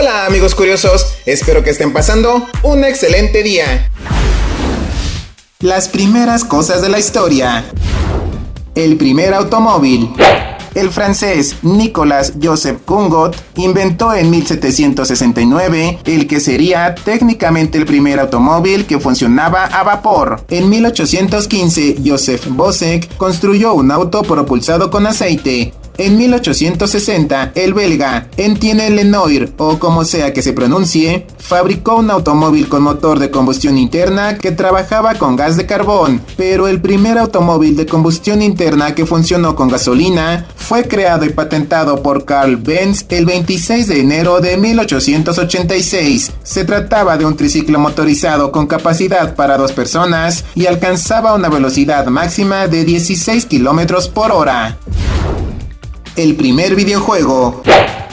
Hola amigos curiosos, espero que estén pasando un excelente día. Las primeras cosas de la historia. El primer automóvil. El francés Nicolas Joseph Cugnot inventó en 1769 el que sería técnicamente el primer automóvil que funcionaba a vapor. En 1815, Joseph Bosek construyó un auto propulsado con aceite. En 1860, el belga Etienne Lenoir, o como sea que se pronuncie, fabricó un automóvil con motor de combustión interna que trabajaba con gas de carbón, pero el primer automóvil de combustión interna que funcionó con gasolina fue creado y patentado por Carl Benz el 26 de enero de 1886. Se trataba de un triciclo motorizado con capacidad para 2 personas y alcanzaba una velocidad máxima de 16 km por hora. El primer videojuego.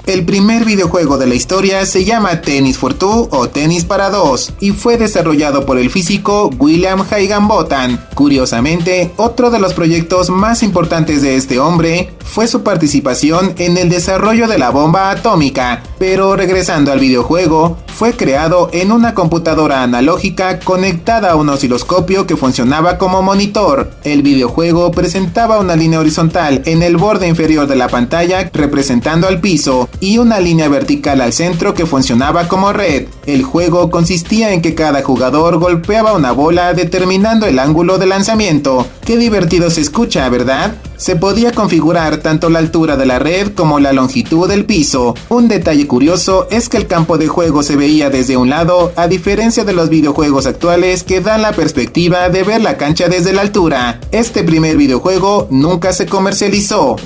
El primer videojuego de la historia se llama Tennis for Two o Tenis para Dos y fue desarrollado por el físico William Higginbotham. Curiosamente, otro de los proyectos más importantes de este hombre fue su participación en el desarrollo de la bomba atómica, pero regresando al videojuego, fue creado en una computadora analógica conectada a un osciloscopio que funcionaba como monitor. El videojuego presentaba una línea horizontal en el borde inferior de la pantalla representando al piso y una línea vertical al centro que funcionaba como red. El juego consistía en que cada jugador golpeaba una bola determinando el ángulo de lanzamiento. Qué divertido se escucha, ¿verdad? Se podía configurar tanto la altura de la red como la longitud del piso. Un detalle curioso es que el campo de juego se veía desde un lado, a diferencia de los videojuegos actuales que dan la perspectiva de ver la cancha desde la altura. Este primer videojuego nunca se comercializó.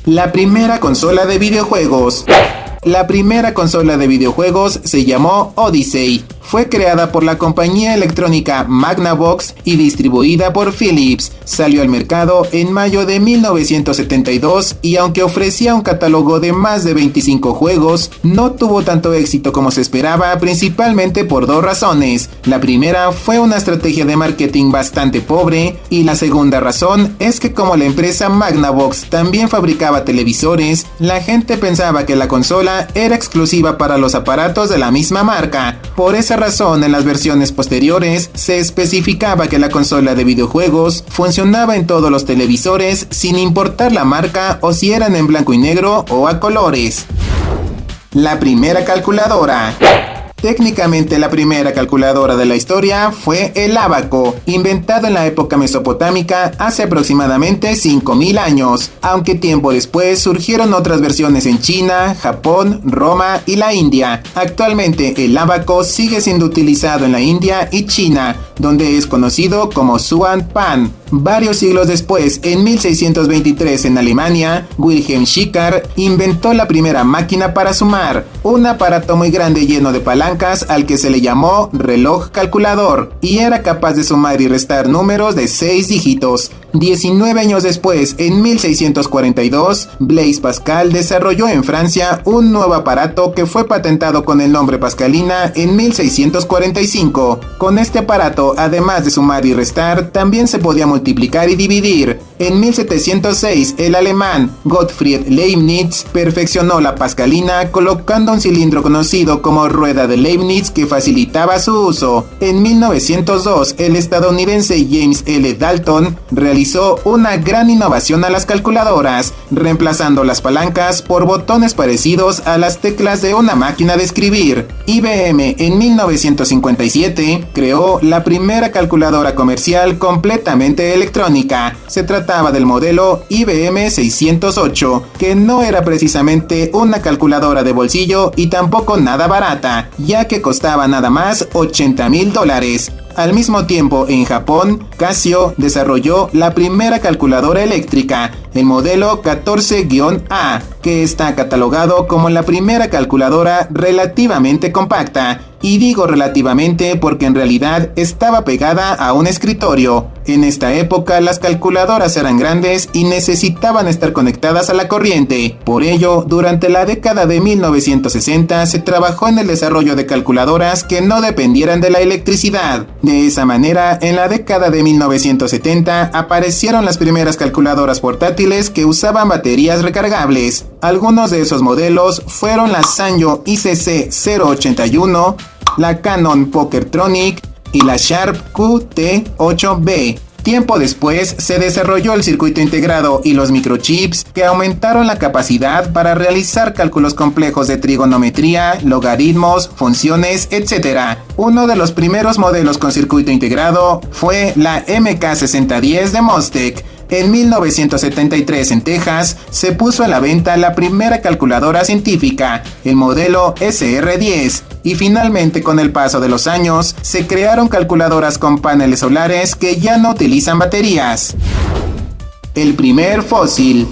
La primera consola de videojuegos. La primera consola de videojuegos se llamó Odyssey. Fue creada por la compañía electrónica Magnavox y distribuida por Philips. Salió al mercado en mayo de 1972 y aunque ofrecía un catálogo de más de 25 juegos, no tuvo tanto éxito como se esperaba, principalmente por 2 razones. La primera fue una estrategia de marketing bastante pobre y la segunda razón es que como la empresa Magnavox también fabricaba televisores, la gente pensaba que la consola era exclusiva para los aparatos de la misma marca. Por esa razón, en las versiones posteriores se especificaba que la consola de videojuegos funcionaba en todos los televisores sin importar la marca o si eran en blanco y negro o a colores. La primera calculadora. Técnicamente la primera calculadora de la historia fue el ábaco, inventado en la época mesopotámica hace aproximadamente 5000 años, aunque tiempo después surgieron otras versiones en China, Japón, Roma y la India. Actualmente el ábaco sigue siendo utilizado en la India y China, donde es conocido como Suan Pan. Varios siglos después, en 1623 en Alemania, Wilhelm Schicker inventó la primera máquina para sumar, un aparato muy grande lleno de palancas al que se le llamó reloj calculador, y era capaz de sumar y restar números de 6 dígitos. 19 años después, en 1642, Blaise Pascal desarrolló en Francia un nuevo aparato que fue patentado con el nombre Pascalina en 1645. Con este aparato, además de sumar y restar, también se podía multiplicar y dividir. En 1706, el alemán Gottfried Leibniz perfeccionó la Pascalina colocando un cilindro conocido como rueda de Leibniz que facilitaba su uso. En 1902, el estadounidense James L. Dalton realizó una gran innovación a las calculadoras, reemplazando las palancas por botones parecidos a las teclas de una máquina de escribir. IBM en 1957 creó la primera calculadora comercial completamente electrónica. Se trataba del modelo IBM 608, que no era precisamente una calculadora de bolsillo y tampoco nada barata, ya que costaba nada más $80,000. Al mismo tiempo, en Japón, Casio desarrolló la primera calculadora eléctrica, el modelo 14-A, que está catalogado como la primera calculadora relativamente compacta. Y digo relativamente porque en realidad estaba pegada a un escritorio. En esta época las calculadoras eran grandes y necesitaban estar conectadas a la corriente. Por ello, durante la década de 1960 se trabajó en el desarrollo de calculadoras que no dependieran de la electricidad. De esa manera, en la década de 1970 aparecieron las primeras calculadoras portátiles fósiles que usaban baterías recargables. Algunos de esos modelos fueron la Sanyo ICC-081, la Canon Pokertronic y la Sharp QT8B. Tiempo después se desarrolló el circuito integrado y los microchips que aumentaron la capacidad para realizar cálculos complejos de trigonometría, logaritmos, funciones, etc. Uno de los primeros modelos con circuito integrado fue la MK6010 de Mostec. En 1973 en Texas se puso a la venta la primera calculadora científica, el modelo SR10, y finalmente con el paso de los años se crearon calculadoras con paneles solares que ya no utilizan baterías. El primer fósil.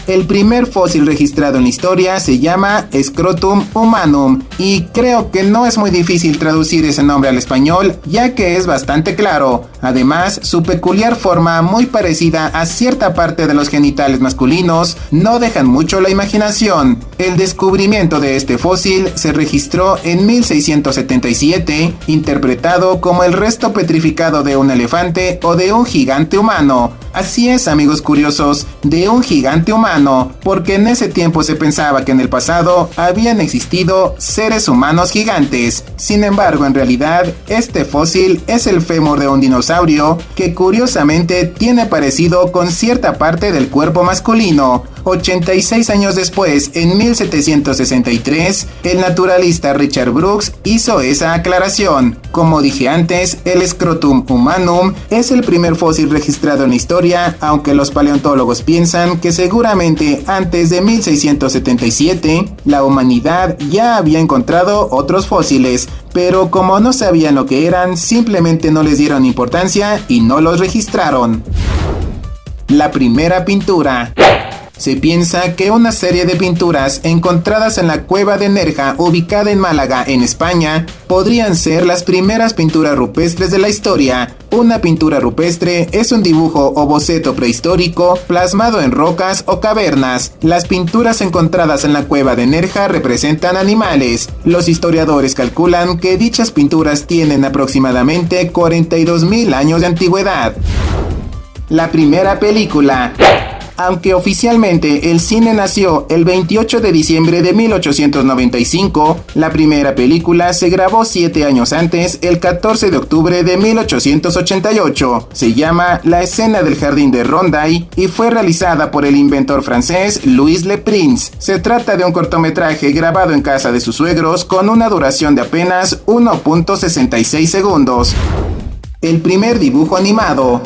El primer fósil registrado en la historia se llama Scrotum humanum y creo que no es muy difícil traducir ese nombre al español ya que es bastante claro. Además, su peculiar forma muy parecida a cierta parte de los genitales masculinos no dejan mucho la imaginación. El descubrimiento de este fósil se registró en 1677, interpretado como el resto petrificado de un elefante o de un gigante humano. Así es, amigos curiosos, de un gigante humano, porque en ese tiempo se pensaba que en el pasado habían existido seres humanos gigantes. Sin embargo, en realidad, este fósil es el fémur de un dinosaurio que curiosamente tiene parecido con cierta parte del cuerpo masculino. 86 años después, en 1763, el naturalista Richard Brooks hizo esa aclaración. Como dije antes, el Scrotum humanum es el primer fósil registrado en la historia, aunque los paleontólogos piensan que seguramente antes de 1677, la humanidad ya había encontrado otros fósiles, pero como no sabían lo que eran, simplemente no les dieron importancia y no los registraron. La primera pintura. Se piensa que una serie de pinturas encontradas en la cueva de Nerja, ubicada en Málaga, en España, podrían ser las primeras pinturas rupestres de la historia. Una pintura rupestre es un dibujo o boceto prehistórico plasmado en rocas o cavernas. Las pinturas encontradas en la cueva de Nerja representan animales. Los historiadores calculan que dichas pinturas tienen aproximadamente 42.000 años de antigüedad. La primera película. Aunque oficialmente el cine nació el 28 de diciembre de 1895, la primera película se grabó 7 años antes, el 14 de octubre de 1888. Se llama La escena del jardín de Ronday y fue realizada por el inventor francés Louis Le Prince. Se trata de un cortometraje grabado en casa de sus suegros con una duración de apenas 1.66 segundos. El primer dibujo animado.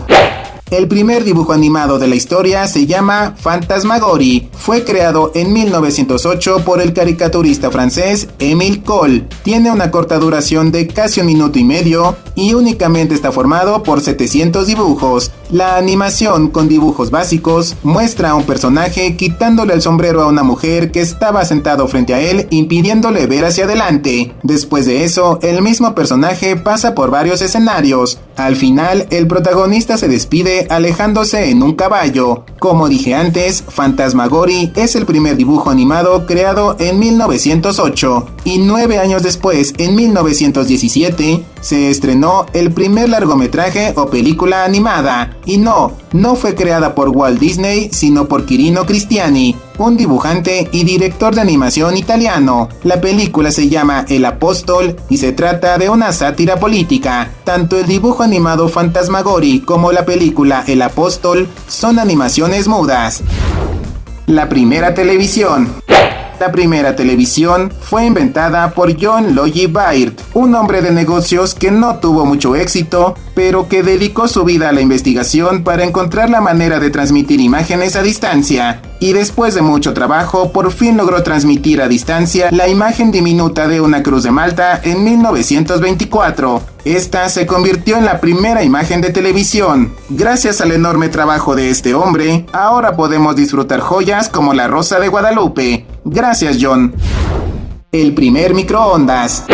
El primer dibujo animado de la historia se llama Phantasmagorie. Fue creado en 1908 por el caricaturista francés Émile Cohl. Tiene una corta duración de casi 1 minuto y medio y únicamente está formado por 700 dibujos. La animación, con dibujos básicos, muestra a un personaje quitándole el sombrero a una mujer que estaba sentado frente a él, impidiéndole ver hacia adelante. Después de eso, el mismo personaje pasa por varios escenarios. Al final, el protagonista se despide alejándose en un caballo. Como dije antes, Phantasmagorie es el primer dibujo animado creado en 1908 y 9 años después, en 1917, se estrenó el primer largometraje o película animada. Y no fue creada por Walt Disney, sino por Quirino Cristiani, un dibujante y director de animación italiano. La película se llama El Apóstol y se trata de una sátira política. Tanto el dibujo animado Phantasmagorie como la película El Apóstol son animaciones mudas. La primera televisión. La primera televisión fue inventada por John Logie Baird, un hombre de negocios que no tuvo mucho éxito, pero que dedicó su vida a la investigación para encontrar la manera de transmitir imágenes a distancia. Y después de mucho trabajo, por fin logró transmitir a distancia la imagen diminuta de una cruz de Malta en 1924. Esta se convirtió en la primera imagen de televisión. Gracias al enorme trabajo de este hombre, ahora podemos disfrutar joyas como la Rosa de Guadalupe. Gracias, John. El primer microondas.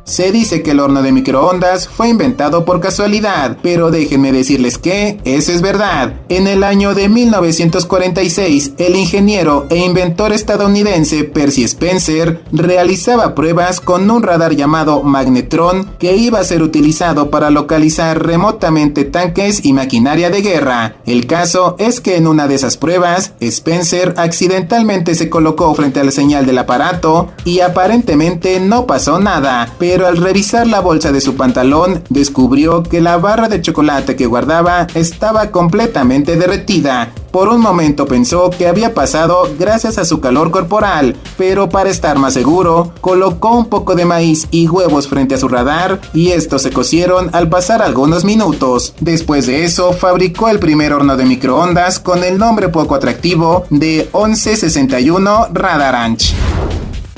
Se dice que el horno de microondas fue inventado por casualidad, pero déjenme decirles que eso es verdad. En el año de 1946, el ingeniero e inventor estadounidense Percy Spencer realizaba pruebas con un radar llamado magnetrón que iba a ser utilizado para localizar remotamente tanques y maquinaria de guerra. El caso es que en una de esas pruebas, Spencer accidentalmente se colocó frente a la señal del aparato y aparentemente no pasó nada, pero al revisar la bolsa de su pantalón, descubrió que la barra de chocolate que guardaba estaba completamente derretida. Por un momento pensó que había pasado gracias a su calor corporal, pero para estar más seguro, colocó un poco de maíz y huevos frente a su radar y estos se cocieron al pasar algunos minutos. Después de eso, fabricó el primer horno de microondas con el nombre poco atractivo de 1161 Radaranch.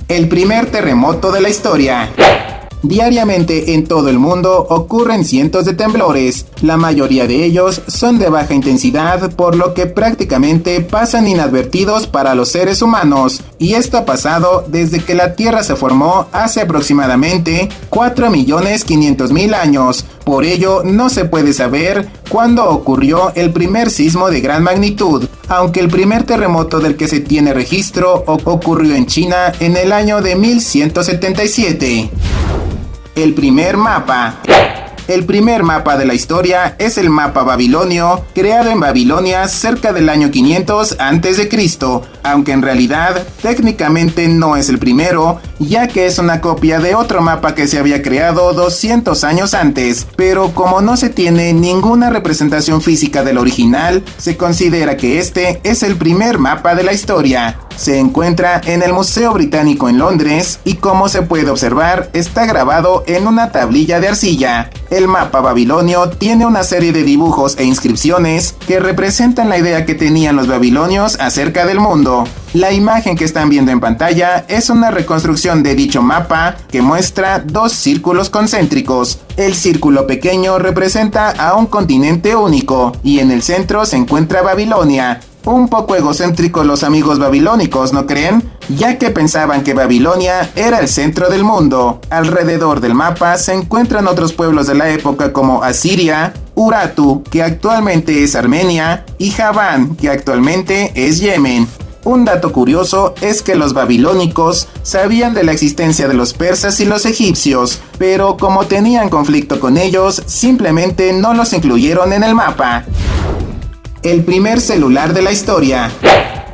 El primer terremoto de la historia. Diariamente en todo el mundo ocurren cientos de temblores, la mayoría de ellos son de baja intensidad, por lo que prácticamente pasan inadvertidos para los seres humanos, y esto ha pasado desde que la Tierra se formó hace aproximadamente 4.500.000 años. Por ello, no se puede saber cuándo ocurrió el primer sismo de gran magnitud, aunque el primer terremoto del que se tiene registro ocurrió en China en el año de 1177. El primer mapa. El primer mapa de la historia es el mapa babilonio, creado en Babilonia cerca del año 500 a.C., aunque en realidad técnicamente no es el primero, ya que es una copia de otro mapa que se había creado 200 años antes, pero como no se tiene ninguna representación física del original, se considera que este es el primer mapa de la historia. Se encuentra en el Museo Británico en Londres y, como se puede observar, está grabado en una tablilla de arcilla. El mapa babilonio tiene una serie de dibujos e inscripciones que representan la idea que tenían los babilonios acerca del mundo. La imagen que están viendo en pantalla es una reconstrucción de dicho mapa que muestra dos círculos concéntricos. El círculo pequeño representa a un continente único y en el centro se encuentra Babilonia. Un poco egocéntricos los amigos babilónicos, ¿no creen? Ya que pensaban que Babilonia era el centro del mundo. Alrededor del mapa se encuentran otros pueblos de la época como Asiria, Urartu, que actualmente es Armenia, y Javán, que actualmente es Yemen. Un dato curioso es que los babilónicos sabían de la existencia de los persas y los egipcios, pero como tenían conflicto con ellos, simplemente no los incluyeron en el mapa. El primer celular de la historia.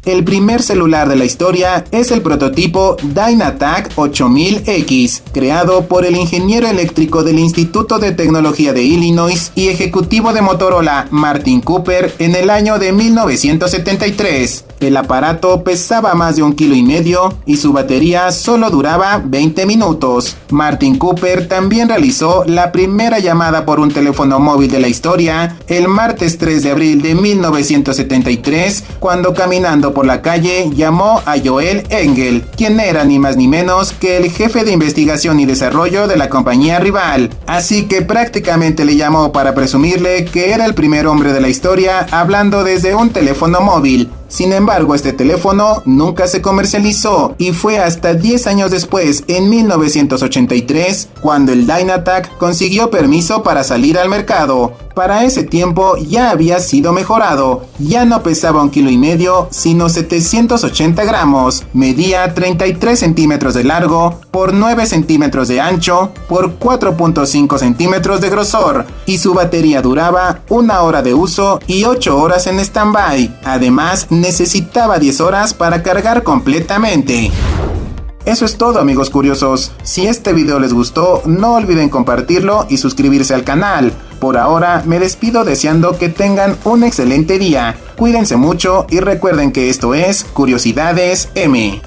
El primer celular de la historia es el prototipo Dynatac 8000X, creado por el ingeniero eléctrico del Instituto de Tecnología de Illinois y ejecutivo de Motorola, Martin Cooper, en el año de 1973. El aparato pesaba más de 1,5 kilos y su batería solo duraba 20 minutos. Martin Cooper también realizó la primera llamada por un teléfono móvil de la historia el martes 3 de abril de 1973, cuando caminando por la calle llamó a Joel Engel, quien era ni más ni menos que el jefe de investigación y desarrollo de la compañía rival. Así que prácticamente le llamó para presumirle que era el primer hombre de la historia hablando desde un teléfono móvil. Sin embargo, este teléfono nunca se comercializó y fue hasta 10 años después, en 1983, cuando el Dynatac consiguió permiso para salir al mercado. Para ese tiempo ya había sido mejorado, ya no pesaba 1,5 kilos, sino 780 gramos, medía 33 centímetros de largo, por 9 centímetros de ancho, por 4.5 centímetros de grosor, y su batería duraba 1 hora de uso y 8 horas en stand-by. Además, necesitaba 10 horas para cargar completamente. Eso es todo, amigos curiosos. Si este video les gustó, no olviden compartirlo y suscribirse al canal. Por ahora me despido deseando que tengan un excelente día. Cuídense mucho y recuerden que esto es Curiosidades M.